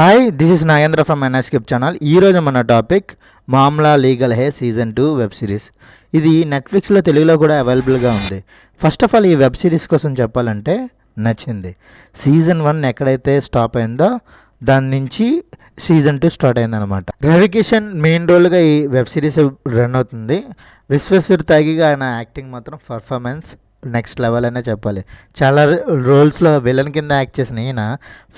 Hi, this is Nagendra from Enscape channel. ఈరోజు మన టాపిక్ Maamla legal Hai season 2 web series. ఇది నెట్ఫ్లిక్స్లో తెలుగులో కూడా అవైలబుల్గా ఉంది. ఫస్ట్ ఆఫ్ ఆల్ ఈ వెబ్ సిరీస్ కోసం చెప్పాలంటే నచ్చింది. సీజన్ 1 ఎక్కడైతే స్టాప్ అయిందో దాని నుంచి సీజన్ 2 స్టార్ట్ అయిందనమాట. రవికిషన్ మెయిన్ రోల్గా ఈ వెబ్ సిరీస్ రన్ అవుతుంది. విశ్వేశ్వర్ త్యాగిగా ఆయన యాక్టింగ్ మాత్రం పర్ఫార్మెన్స్ నెక్స్ట్ లెవెల్ అనే చెప్పాలి. చాలా రోల్స్లో విలన్ కింద యాక్ట్ చేసిన ఈయన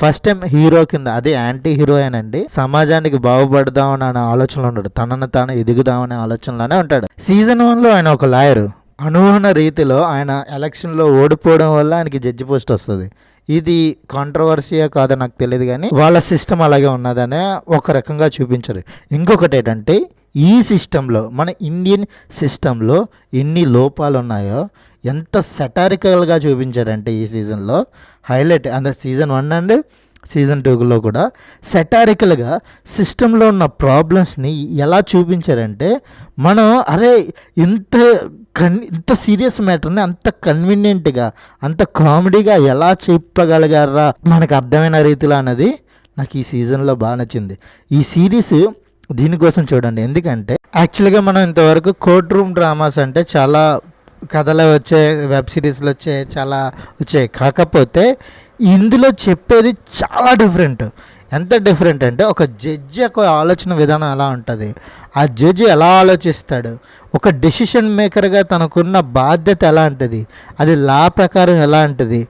ఫస్ట్ టైం హీరో కింద, అదే యాంటీ హీరోయేనండి. సమాజానికి బాగుపడదామని అనే ఆలోచనలో ఉంటాడు, తనను తాను ఎదుగుదామనే ఆలోచనలోనే ఉంటాడు. సీజన్ 1లో ఆయన ఒక లాయరు. అనువహన రీతిలో ఆయన ఎలక్షన్లో ఓడిపోవడం వల్ల ఆయనకి జడ్జి పోస్ట్ వస్తుంది. ఇది కాంట్రవర్సీయా కాదో నాకు తెలియదు, కానీ వాళ్ళ సిస్టమ్ అలాగే ఉన్నదనే ఒక రకంగా చూపించారు. ఇంకొకటి ఏంటంటే ఈ సిస్టంలో, మన ఇండియన్ సిస్టంలో ఎన్ని లోపాలు ఉన్నాయో ఎంత సెటారికల్గా చూపించారంటే ఈ సీజన్లో highlight. And season 1 and season 2లో కూడా సెటారికల్గా సిస్టంలో ఉన్న ప్రాబ్లమ్స్ని ఎలా చూపించారంటే మనం ఇంత సీరియస్ మ్యాటర్ని అంత కన్వీనియంట్గా, అంత కామెడీగా ఎలా చెప్పగలిగారా మనకు అర్థమైన రీతిలో అన్నది నాకు ఈ సీజన్లో బాగా నచ్చింది. ఈ సిరీస్ దీనికోసం చూడండి. ఎందుకంటే యాక్చువల్గా మనం ఇంతవరకు కోర్ట్ రూమ్ డ్రామాస్ అంటే చాలా కథలు వచ్చాయి, వెబ్ సిరీస్లు వచ్చాయి, చాలా వచ్చాయి. కాకపోతే ఇందులో చెప్పేది చాలా డిఫరెంట్. ఎంత డిఫరెంట్ అంటే ఒక జడ్జి యొక్క ఆలోచన విధానం ఎలా ఉంటుంది, ఆ జడ్జి ఎలా ఆలోచిస్తాడు, ఒక డెసిషన్ మేకర్గా తనకున్న బాధ్యత ఎలా ఉంటుంది, అది లా ప్రకారం ఎలా ఉంటుంది,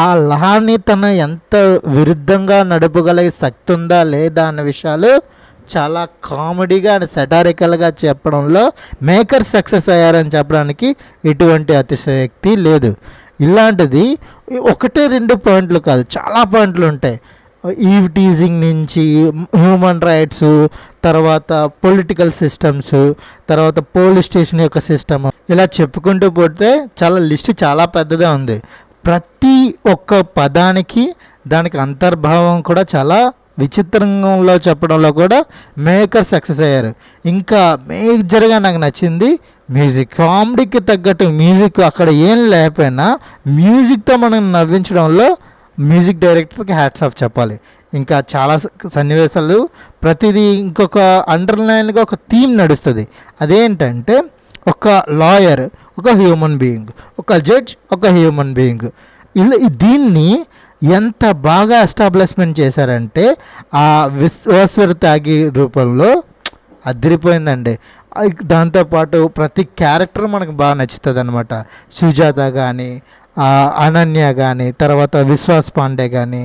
ఆ లాని తను ఎంత విరుద్ధంగా నడపగలిగే శక్తి ఉందా లేదా అన్న విషయాలు చాలా కామెడీగా అండ్ సెటారికల్గా చెప్పడంలో మేకర్ సక్సెస్ అయ్యారని చెప్పడానికి ఎటువంటి అతిశయోక్తి లేదు. ఇలాంటిది 1-2 పాయింట్లు కాదు, చాలా పాయింట్లు ఉంటాయి. ఈవ్ టీజింగ్ నుంచి హ్యూమన్ రైట్స్, తర్వాత పొలిటికల్ సిస్టమ్స్, తర్వాత పోలీస్ స్టేషన్ యొక్క సిస్టమ్, ఇలా చెప్పుకుంటూ పోతే చాలా లిస్ట్ చాలా పెద్దగా ఉంది. ప్రతి ఒక్క పదానికి దానికి అంతర్భావం కూడా చాలా విచిత్రంలో చెప్పడంలో కూడా మేకర్ సక్సెస్ అయ్యారు. ఇంకా మేజర్గా నాకు నచ్చింది మ్యూజిక్. కామెడీకి తగ్గట్టు మ్యూజిక్ అక్కడ ఏం లేకపోయినా మ్యూజిక్తో మనం నవ్వించడంలో మ్యూజిక్ డైరెక్టర్కి హ్యాట్స్ ఆఫ్ చెప్పాలి. ఇంకా చాలా సన్నివేశాలు ప్రతిదీ ఇంకొక అండర్లైన్గా ఒక థీమ్ నడుస్తుంది. అదేంటంటే ఒక లాయర్ ఒక హ్యూమన్ బీయింగ్, ఒక జడ్జ్ ఒక హ్యూమన్ బీయింగ్. దీన్ని ఎంత బాగా ఎస్టాబ్లిష్మెంట్ చేశారంటే ఆ విశ్వేశ్వర్ త్యాగి రూపంలో అదిరిపోయిందండి. దాంతోపాటు ప్రతి క్యారెక్టర్ మనకు బాగా నచ్చుతుంది అనమాట. సుజాత కానీ, అనన్య కానీ, తర్వాత విశ్వాస్ పాండే కానీ,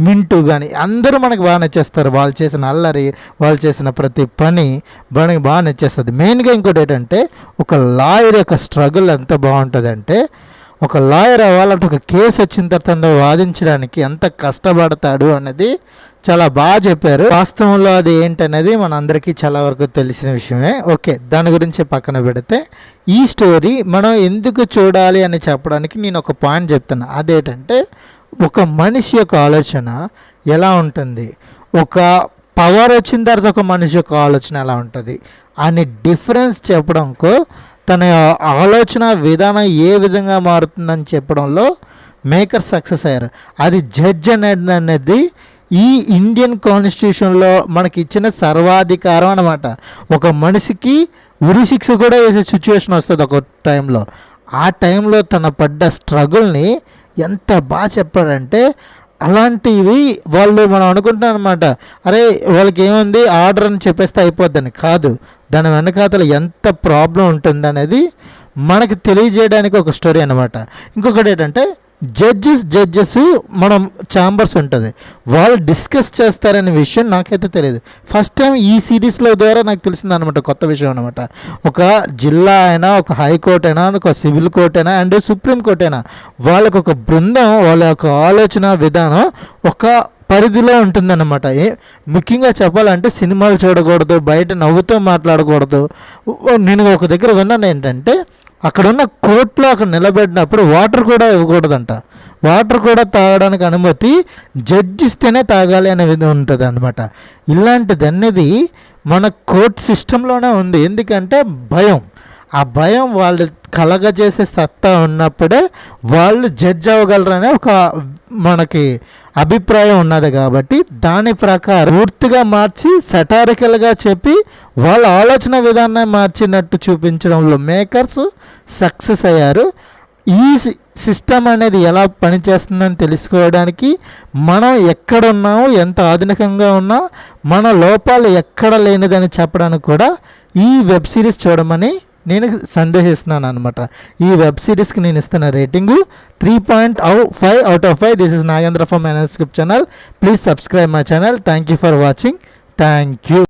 మింటూ కానీ అందరూ మనకు బాగా నచ్చేస్తారు. వాళ్ళు చేసిన అల్లరి, వాళ్ళు చేసిన ప్రతి పని మనకి బాగా నచ్చేస్తుంది. మెయిన్గా ఇంకోటి ఏంటంటే ఒక లాయర్ యొక్క స్ట్రగుల్ ఎంత బాగుంటుందంటే, ఒక లాయర్ అవ్వాలంటే ఒక కేసు వచ్చిన తర్వాత వాదించడానికి ఎంత కష్టపడతాడు అనేది చాలా బాగా చెప్పారు. వాస్తవంలో అది ఏంటనేది మనందరికీ చాలా వరకు తెలిసిన విషయమే. ఓకే, దాని గురించి పక్కన పెడితే ఈ స్టోరీ మనం ఎందుకు చూడాలి అని చెప్పడానికి నేను ఒక పాయింట్ చెప్తున్నా. అదేంటంటే ఒక మనిషి యొక్క ఆలోచన ఎలా ఉంటుంది, ఒక పవర్ వచ్చిన తర్వాత ఒక మనిషి యొక్క ఆలోచన ఎలా ఉంటుంది అని డిఫరెన్స్ చెప్పడంకో, తన ఆలోచన విధానం ఏ విధంగా మారుతుందని చెప్పడంలో మేకర్ సక్సెస్ అయ్యారు. అది జడ్జ్ అనేది ఈ ఇండియన్ కాన్స్టిట్యూషన్లో మనకి ఇచ్చిన సర్వాధికారం అన్నమాట. ఒక మనిషికి ఉరిశిక్ష కూడా వేసే సిచ్యువేషన్ వస్తుంది ఒక టైంలో. ఆ టైంలో తన పడ్డ స్ట్రగుల్ని ఎంత బాగా చెప్పాడంటే, అలాంటివి వాళ్ళు మనం అనుకుంటున్నాం అనమాట, అరే వాళ్ళకి ఏముంది ఆర్డర్ అని చెప్పేస్తే అయిపోద్దని. కాదు, దాని వెనకాతల ఎంత ప్రాబ్లం ఉంటుంది అనేది మనకి తెలియజేయడానికి ఒక స్టోరీ అనమాట. ఇంకొకటి ఏంటంటే జడ్జెస్ మనం ఛాంబర్స్ ఉంటుంది, వాళ్ళు డిస్కస్ చేస్తారనే విషయం నాకైతే తెలియదు. ఫస్ట్ టైం ఈ సిరీస్లో ద్వారా నాకు తెలిసింది అనమాట, కొత్త విషయం అనమాట. ఒక జిల్లా అయినా, ఒక హైకోర్టు అయినా, ఒక సివిల్ కోర్ట్ అయినా అండ్ సుప్రీంకోర్టు అయినా, వాళ్ళకు ఒక బృందం, వాళ్ళ యొక్క ఆలోచన విధానం ఒక పరిధిలో ఉంటుందన్నమాట. ముఖ్యంగా చెప్పాలంటే సినిమాలు చూడకూడదు, బయట నవ్వుతూ మాట్లాడకూడదు. నేను ఒక దగ్గర విన్నాను ఏంటంటే, అక్కడున్న కోర్టులో అక్కడ నిలబెట్టినప్పుడు వాటర్ కూడా ఇవ్వకూడదంట. వాటర్ కూడా తాగడానికి అనుమతి జడ్జి ఇస్తేనే తాగాలి అనేది ఉంటుంది అనమాట. ఇలాంటిది అనేది మన కోర్ట్ సిస్టంలోనే ఉంది. ఎందుకంటే భయం, ఆ భయం వాళ్ళు కలగజేసే సత్తా ఉన్నప్పుడే వాళ్ళు జడ్జ్ అవ్వగలరనే ఒక మనకి అభిప్రాయం ఉన్నది. కాబట్టి దాని ప్రకారం పూర్తిగా మార్చి సెటారికల్గా చెప్పి వాళ్ళ ఆలోచన విధానాన్ని మార్చినట్టు చూపించడంలో మేకర్స్ సక్సెస్ అయ్యారు. ఈ సిస్టమ్ అనేది ఎలా పనిచేస్తుందని తెలుసుకోవడానికి మనం ఎక్కడున్నాము, ఎంత ఆధునికంగా ఉన్నా మన లోపాలు ఎక్కడ లేనిదని చెప్పడానికి కూడా ఈ వెబ్ సిరీస్ చూడమని నేను సందేహిస్తున్నాను అనమాట. ఈ వెబ్ సిరీస్కి నేను ఇస్తున్న rating 3.5 out of 5. This is Nagendra from NS Script channel. Please subscribe my channel. Thank you for watching. Thank you.